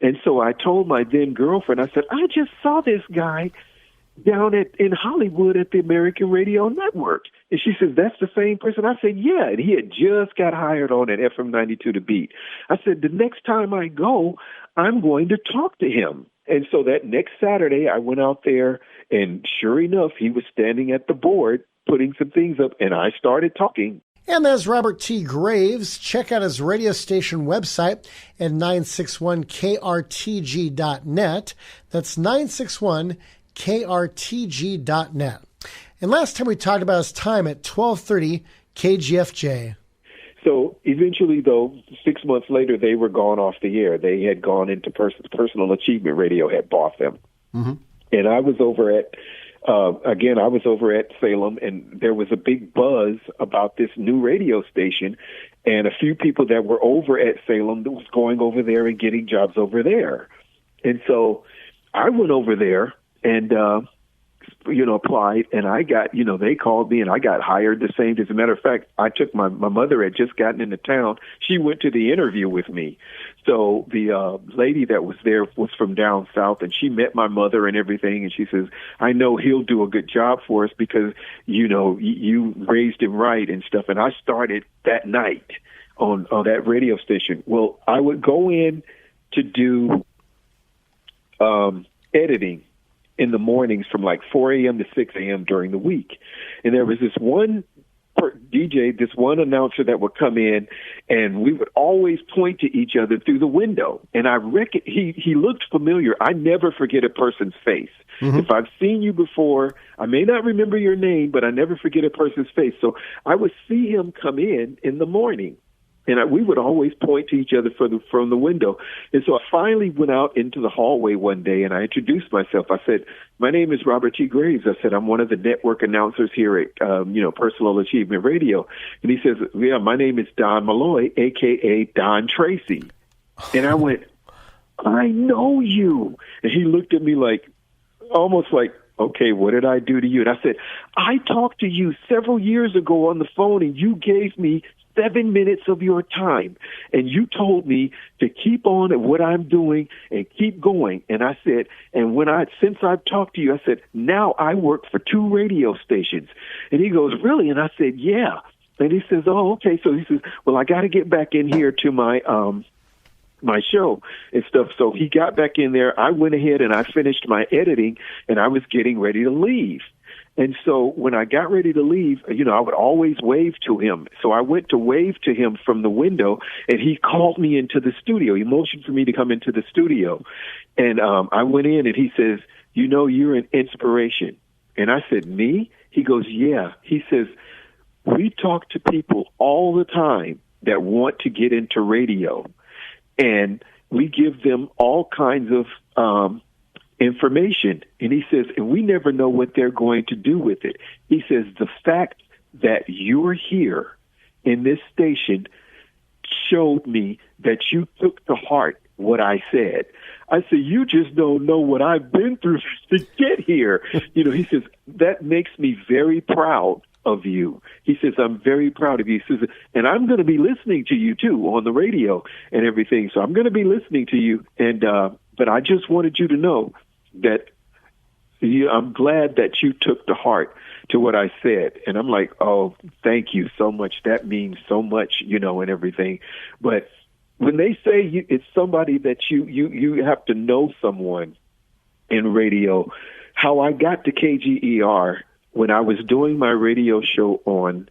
And so I told my then girlfriend, I said, I just saw this guy down in Hollywood at the American Radio Network. And she says, that's the same person? I said, yeah. And he had just got hired on at FM 92 The Beat. I said, the next time I go, I'm going to talk to him. And so that next Saturday, I went out there, and sure enough, he was standing at the board putting some things up, and I started talking. And there's Robert T. Graves. Check out his radio station website at 961krtg.net. That's 961krtg.net. And last time we talked about his time at 1230 KGFJ. So eventually, though, 6 months later, they were gone off the air. They had gone into Personal Achievement Radio, had bought them. Mm-hmm. And I was over at Salem, and there was a big buzz about this new radio station, and a few people that were over at Salem that was going over there and getting jobs over there. And so I went over there and, applied, and I got, they called me and I got hired the same. As a matter of fact, I took my mother had just gotten into town. She went to the interview with me. So the lady that was there was from down south, and she met my mother and everything. And she says, I know he'll do a good job for us because, you raised him right and stuff. And I started that night on that radio station. Well, I would go in to do editing in the mornings from like 4 a.m. to 6 a.m. during the week. And there was this one DJ, this one announcer that would come in, and we would always point to each other through the window. And I reckon he looked familiar. I never forget a person's face. Mm-hmm. If I've seen you before, I may not remember your name, but I never forget a person's face. So I would see him come in the morning. And we would always point to each other from the window. And so I finally went out into the hallway one day, and I introduced myself. I said, my name is Robert T. Graves. I said, I'm one of the network announcers here at, Personal Achievement Radio. And he says, yeah, my name is Don Malloy, a.k.a. Don Tracy. And I went, I know you. And he looked at me almost like, okay, what did I do to you? And I said, I talked to you several years ago on the phone, and you gave me 7 minutes of your time, and you told me to keep on at what I'm doing and keep going. And I said, and since I've talked to you, I said, now I work for 2 radio stations. And he goes, really? And I said, yeah. And he says, oh, okay. So he says, well, I got to get back in here to my show and stuff. So he got back in there. I went ahead and I finished my editing, and I was getting ready to leave. And so when I got ready to leave, I would always wave to him. So I went to wave to him from the window, and he called me into the studio. He motioned for me to come into the studio. And I went in, and he says, you're an inspiration. And I said, me? He goes, yeah. He says, we talk to people all the time that want to get into radio, and we give them all kinds of information. And he says, and we never know what they're going to do with it. He says, the fact that you're here in this station showed me that you took to heart what I said. I said, you just don't know what I've been through to get here. He says, that makes me very proud of you. He says, I'm very proud of you. He says, and I'm going to be listening to you too on the radio and everything. So I'm going to be listening to you. And, but I just wanted you to know that I'm glad that you took to heart to what I said. And I'm like, oh, thank you so much. That means so much, and everything. But when they say it's somebody that you have to know someone in radio, how I got to KGER when I was doing my radio show on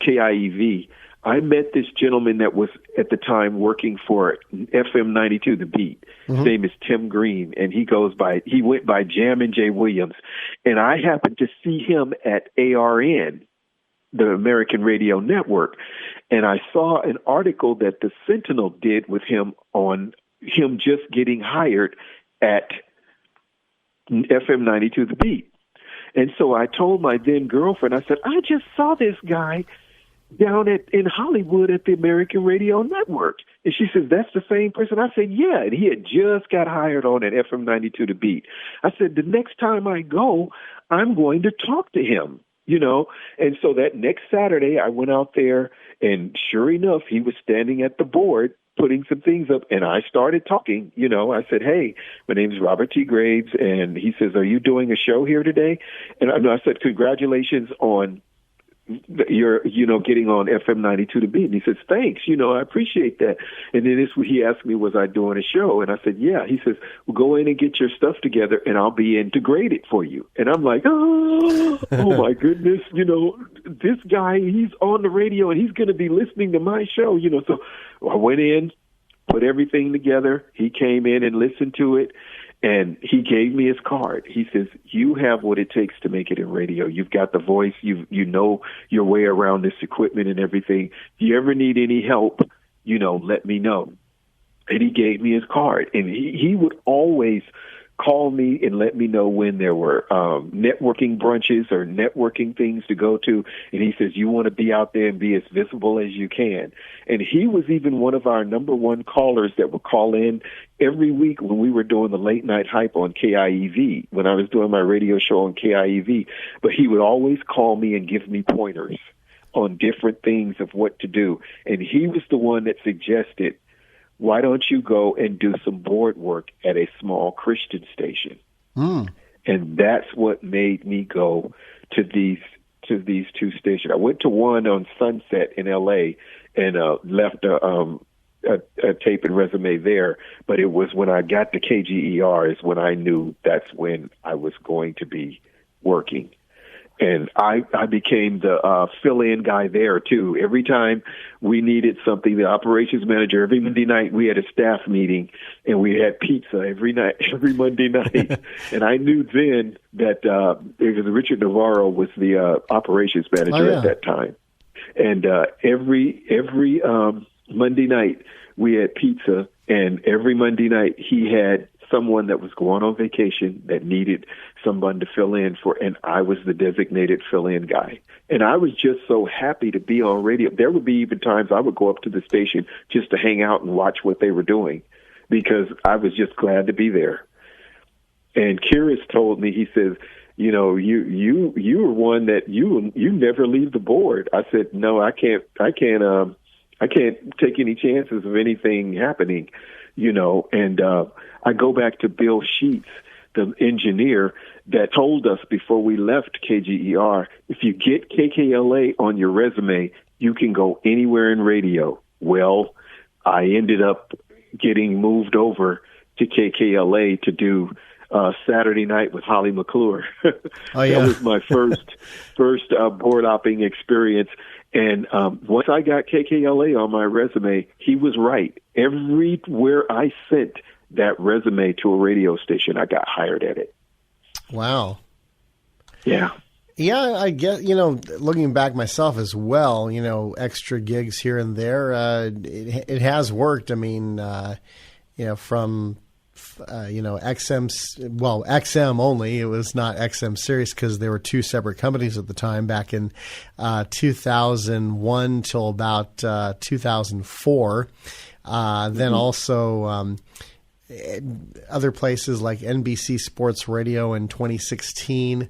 KIEV, I met this gentleman that was at the time working for FM 92, The Beat. Mm-hmm. His name is Tim Green, and he went by Jammin' J. Williams. And I happened to see him at ARN, the American Radio Network. And I saw an article that the Sentinel did with him on him just getting hired at FM 92, The Beat. And so I told my then girlfriend, I said, I just saw this guy down in Hollywood at the American Radio Network. And she says, that's the same person? I said, yeah. And he had just got hired on at FM 92 The Beat. I said, the next time I go, I'm going to talk to him, And so that next Saturday, I went out there, and sure enough, he was standing at the board putting some things up, and I started talking. I said, "Hey, my name is Robert T. Graves," and he says, "Are you doing a show here today?" And I said, "Congratulations on your, getting on FM 92 to beat." And he says, "Thanks, I appreciate that." And then he asked me, was I doing a show? And I said, "Yeah." He says, "Well, go in and get your stuff together, and I'll be in to grade it for you." And I'm like, oh my goodness, this guy, he's on the radio, and he's going to be listening to my show, So I went in, put everything together. He came in and listened to it. And he gave me his card. He says, "You have what it takes to make it in radio. You've got the voice. You know your way around this equipment and everything. If you ever need any help, let me know." And he gave me his card. And he would always call me and let me know when there were networking brunches or networking things to go to. And he says, "You want to be out there and be as visible as you can." And he was even one of our number one callers that would call in every week when we were doing the late night hype on KIEV, when I was doing my radio show on KIEV. But he would always call me and give me pointers on different things of what to do. And he was the one that suggested, "Why don't you go and do some board work at a small Christian station?" And that's what made me go to these two stations. I went to one on Sunset in L.A. and left a tape and resume there. But it was when I got to KGER is when I knew that's when I was going to be working. And I became the fill-in guy there, too. Every time we needed something, the operations manager, every Monday night we had a staff meeting, and we had pizza every Monday night. And I knew then that because Richard Navarro was the operations manager at that time. And every Monday night we had pizza, and every Monday night he had someone that was going on vacation that needed someone to fill in for, and I was the designated fill-in guy. And I was just so happy to be on radio. There would be even times I would go up to the station just to hang out and watch what they were doing because I was just glad to be there. And Kyrus told me, he says, you were one that you never leave the board. I said, "No, I can't take any chances of anything happening, and I go back to Bill Sheets, the engineer that told us before we left KGER, if you get KKLA on your resume, you can go anywhere in radio. Well, I ended up getting moved over to KKLA to do Saturday Night with Holly McClure. Oh, yeah. That was my first board hopping experience. And once I got KKLA on my resume, he was right. Everywhere I sent that resume to a radio station, I got hired at it. Wow. Yeah. Yeah, I get, looking back myself as well, extra gigs here and there, it has worked. I mean, from XM only. It was not XM Sirius because there were two separate companies at the time back in 2001 till about 2004. Then also other places like NBC Sports Radio in 2016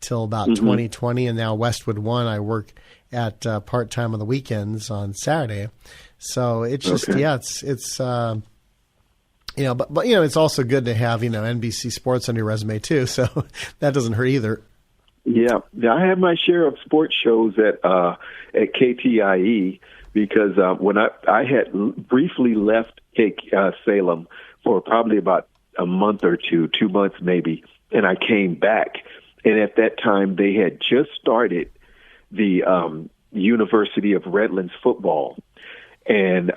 till about 2020. And now Westwood One, I work at part-time on the weekends on Saturday. So it's just, it's but it's also good to have, NBC Sports on your resume too. So that doesn't hurt either. Yeah. I had my share of sports shows at KTIE because when I had briefly left Salem for probably about a month or 2 months maybe, and I came back. And at that time, they had just started the University of Redlands football. And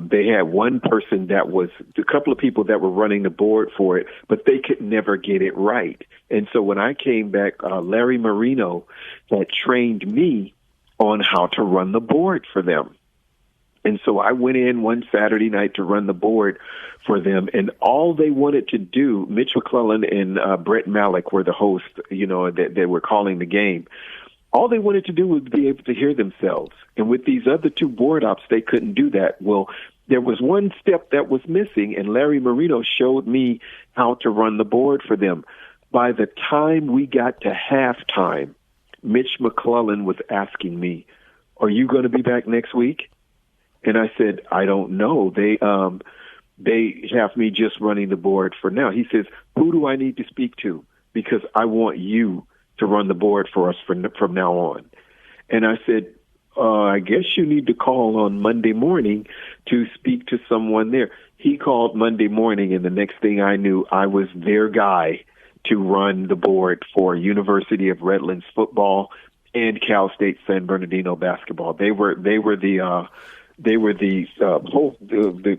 they had one person that was a couple of people that were running the board for it, but they could never get it right. And so when I came back, Larry Marino had trained me on how to run the board for them. And so I went in one Saturday night to run the board for them, and all they wanted to do, Mitch McClellan and Brett Malik were the hosts, that they were calling the game. All they wanted to do was be able to hear themselves. And with these other two board ops, they couldn't do that. Well, there was one step that was missing, and Larry Marino showed me how to run the board for them. By the time we got to halftime, Mitch McClellan was asking me, "Are you going to be back next week?" And I said, I don't know. They have me just running the board for now. He says, who do I need to speak to? Because I want you to run the board for us from now on. And I said, I guess you need to call on Monday morning to speak to someone there. He called Monday morning, and the next thing I knew, I was their guy to run the board for University of Redlands football and Cal State San Bernardino basketball. They were the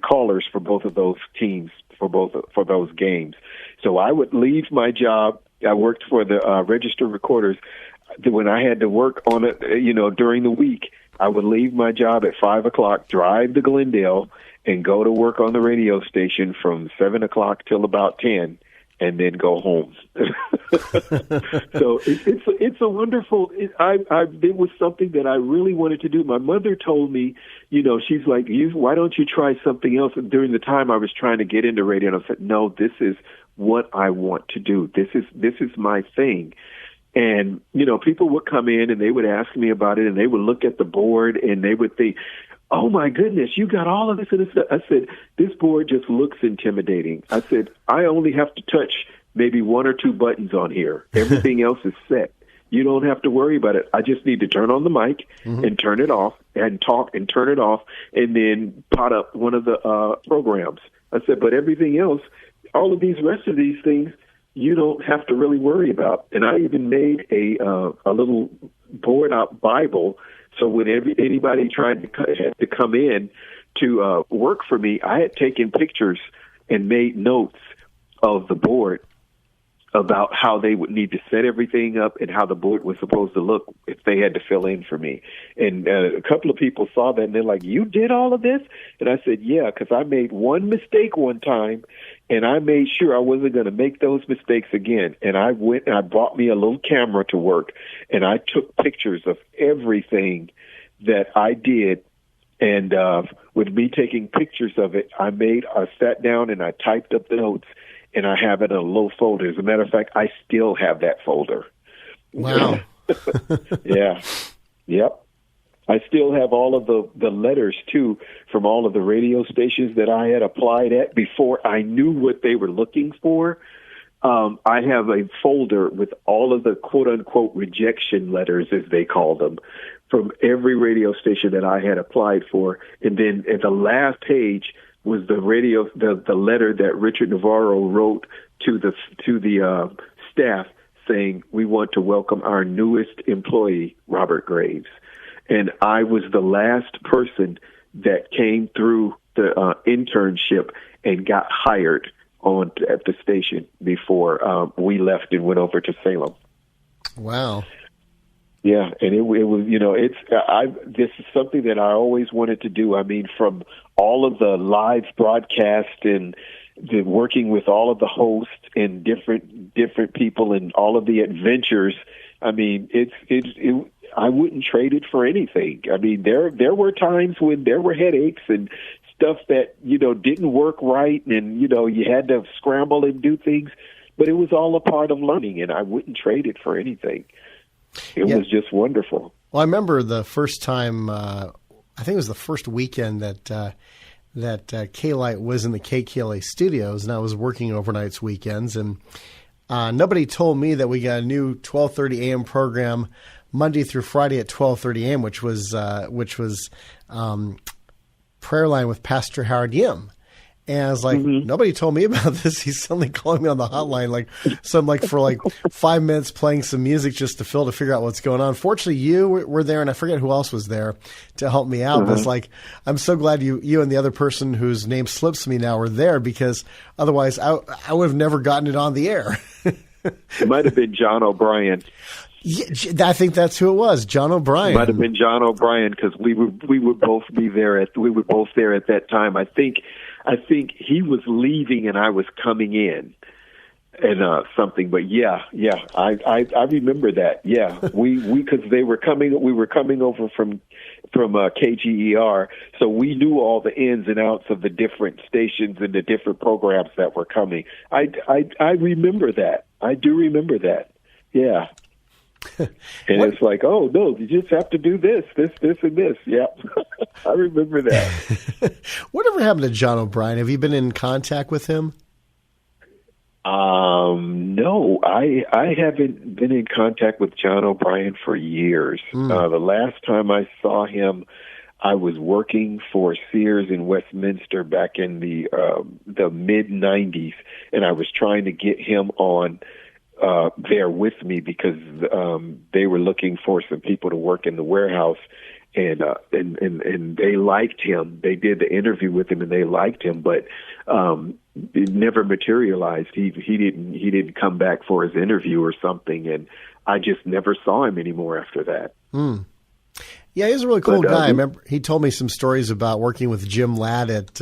callers for both of those teams for those games. So I would leave my job. I worked for the Register Recorders. When I had to work on it, during the week, I would leave my job at 5 o'clock, drive to Glendale, and go to work on the radio station from 7 o'clock till about 10, and then go home. So it's a wonderful. It was something that I really wanted to do. My mother told me, she's like, why don't you try something else? And during the time I was trying to get into radio, and I said, no, this is what I want to do. This is my thing. And, people would come in and they would ask me about it, and they would look at the board and they would think, oh, my goodness, you got all of this. And I said, this board just looks intimidating. I said, I only have to touch maybe one or two buttons on here. Everything else is set. You don't have to worry about it. I just need to turn on the mic and turn it off and talk and turn it off and then pot up one of the programs. I said, but everything else, all of these rest of these things, you don't have to really worry about. And I even made a little board out Bible. So when anybody tried to come in to work for me, I had taken pictures and made notes of the board about how they would need to set everything up and how the board was supposed to look if they had to fill in for me. And a couple of people saw that, and they're like, you did all of this? And I said, yeah, because I made one mistake one time, and I made sure I wasn't going to make those mistakes again. And I went and I bought me a little camera to work, and I took pictures of everything that I did. And with me taking pictures of it, I sat down and I typed up the notes, and I have it in a little folder. As a matter of fact, I still have that folder. Wow. Yeah. Yep. I still have all of the letters, too, from all of the radio stations that I had applied at before I knew what they were looking for. I have a folder with all of the quote-unquote rejection letters, as they call them, from every radio station that I had applied for. And then at the last page was the letter that Richard Navarro wrote to the staff saying, we want to welcome our newest employee, Robert Graves. And I was the last person that came through the internship and got hired at the station before we left and went over to Salem. Wow. Yeah, and it was, this is something that I always wanted to do. I mean, from all of the live broadcast and the working with all of the hosts and different people and all of the adventures. I mean, I wouldn't trade it for anything. I mean, there were times when there were headaches and stuff that, didn't work right, and, you had to scramble and do things, but it was all a part of learning, and I wouldn't trade it for anything. It was just wonderful. Well, I remember the first time, I think it was the first weekend that K-Light was in the KTIE studios, and I was working overnights weekends, and nobody told me that we got a new 12:30 a.m. program Monday through Friday at 12:30 a.m., which was Prayer Line with Pastor Howard Yim. And I was like, nobody told me about this. He's suddenly calling me on the hotline, for 5 minutes playing some music just to figure out what's going on. Fortunately, you were there, and I forget who else was there to help me out. But it's like, I'm so glad you and the other person whose name slips me now were there, because otherwise I would have never gotten it on the air. It might have been John O'Brien. Yeah, I think that's who it was, John O'Brien. Might have been John O'Brien, because we would both be there we were both there at that time. I think he was leaving and I was coming in, and something. But yeah, I remember that. Yeah, we because we were coming over from KGER, so we knew all the ins and outs of the different stations and the different programs that were coming. I remember that. I do remember that. Yeah. And it's like, oh, no, you just have to do this, and this. Yeah, I remember that. Whatever happened to John O'Brien? Have you been in contact with him? No, I haven't been in contact with John O'Brien for years. The last time I saw him, I was working for Sears in Westminster back in the mid '90s, and I was trying to get him on there with me because they were looking for some people to work in the warehouse, and they liked him. They did the interview with him, and they liked him, but it never materialized. He didn't come back for his interview or something, and I just never saw him anymore after that. Yeah, he's a really cool guy. I remember he told me some stories about working with Jim Ladd at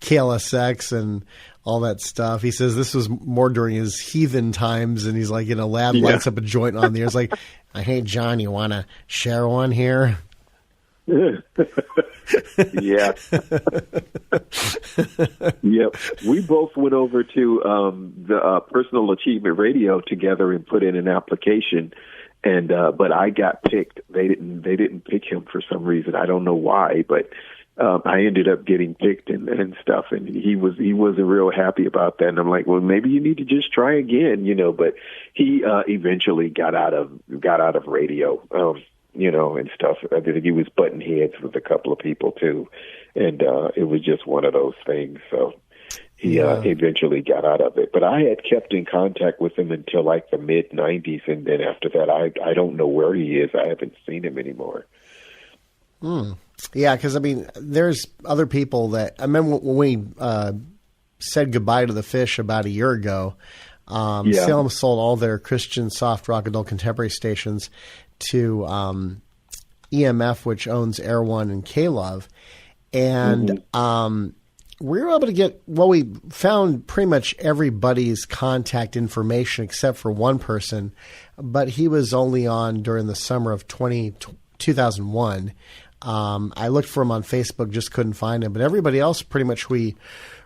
KLSX and all that stuff. He says this was more during his heathen times, and he's like, Ladd lights up a joint on the air. It's like, hey, John, you want to share one here? Yeah. Yep. We both went over to the Personal Achievement Radio together and put in an application, and but I got picked. They didn't pick him for some reason. I don't know why, but I ended up getting picked and stuff, and he wasn't real happy about that. And I'm like, well, maybe you need to just try again, But he eventually got out of radio. And stuff. I think he was butting heads with a couple of people too, and it was just one of those things. So he eventually got out of it. But I had kept in contact with him until like the mid '90s, and then after that, I don't know where he is. I haven't seen him anymore. Yeah, because there's other people that I remember when we said goodbye to the Fish about a year ago. Salem sold all their Christian soft rock adult contemporary stations to EMF, which owns Air One and K-Love. And we were able to get, we found pretty much everybody's contact information except for one person, but he was only on during the summer of 2001. I looked for him on Facebook, just couldn't find him. But everybody else pretty much we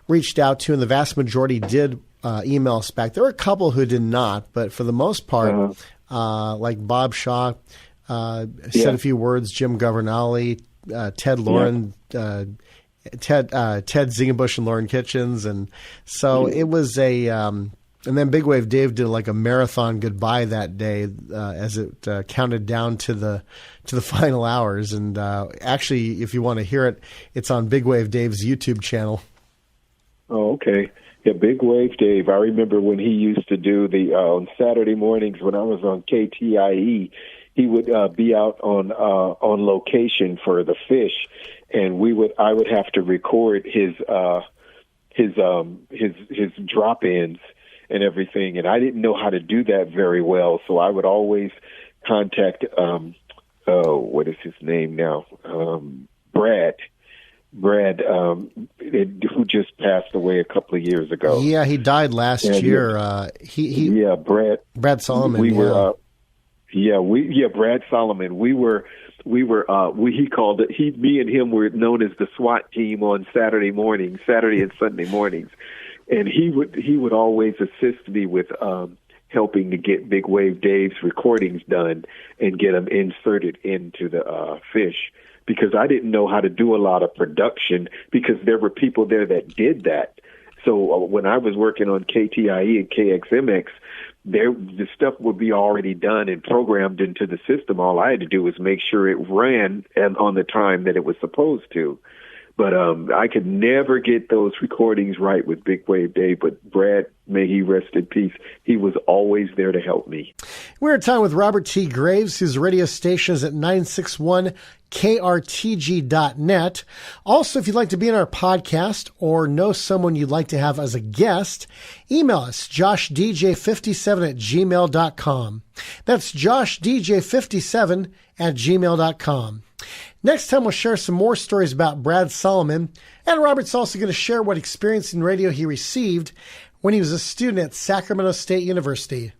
reached out to, and the vast majority did email us back. There were a couple who did not, but for the most part, like Bob Shaw said a few words, Jim Governale, Ted Lauren, Ted Zingenbush and Lauren Kitchens. And so it was and then Big Wave Dave did like a marathon goodbye that day as it counted down to the final hours. And actually, if you want to hear it, it's on Big Wave Dave's YouTube channel. Oh, okay. Yeah, Big Wave Dave. I remember when he used to do the on Saturday mornings when I was on KTIE, he would be out on location for the Fish, and I would have to record his drop-ins and everything, and I didn't know how to do that very well, so I would always contact what is his name now? Brad, who just passed away a couple of years ago. Yeah, he died last year. Brad Solomon. Brad Solomon. He called it. Me and him were known as the SWAT team on Saturday and Sunday mornings, and he would always assist me with helping to get Big Wave Dave's recordings done and get them inserted into the Fish. Because I didn't know how to do a lot of production because there were people there that did that. So when I was working on KTIE and KXMX, the stuff would be already done and programmed into the system. All I had to do was make sure it ran on the time that it was supposed to. But I could never get those recordings right with Big Wave Dave. But Brad, may he rest in peace, he was always there to help me. We're at time with Robert T. Graves, whose radio station is at 961KRTG.net. Also, if you'd like to be in our podcast or know someone you'd like to have as a guest, email us, joshdj57@gmail.com. That's joshdj57@gmail.com. Next time, we'll share some more stories about Brad Solomon, and Robert's also going to share what experience in radio he received when he was a student at Sacramento State University.